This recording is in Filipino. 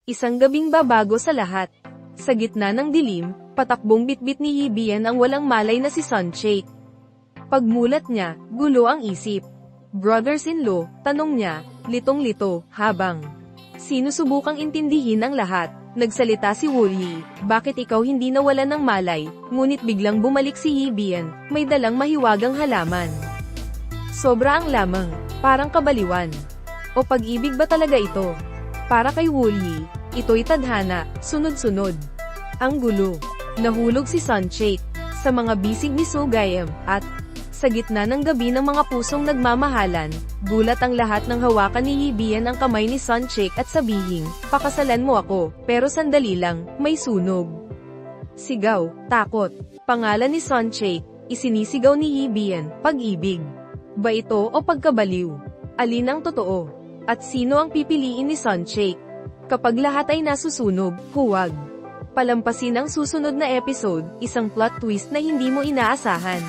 Isang gabing babago sa lahat. Sa gitna ng dilim, patakbong bitbit ni Yibian ang walang malay na si Sunshake. Pagmulat niya, gulo ang isip. Brothers-in-law, tanong niya, litong-lito, habang sinusubukang intindihin ang lahat. Nagsalita si Wooly, bakit ikaw hindi nawalan ng malay, ngunit biglang bumalik si Yibian, may dalang mahiwagang halaman. Sobra ang lamang, parang kabaliwan. O pag-ibig ba talaga ito? Para kay Wooly, ito'y tadhana, sunod-sunod. Ang gulo. Nahulog si Sunshake sa mga bisig ni Sugayam, at sa gitna ng gabi ng mga pusong nagmamahalan, gulat ang lahat ng hawakan ni Yibian ang kamay ni Sunshake at sabihing, pakasalan mo ako, pero sandali lang, may sunog. Sigaw, takot. Pangalan ni Sunshake, isinisigaw ni Yibian, pag-ibig. Ba ito o pagkabaliw? Alin ang totoo? At sino ang pipiliin ni Sunshake? Kapag lahat ay nasusunog, huwag palampasin ang susunod na episode, isang plot twist na hindi mo inaasahan.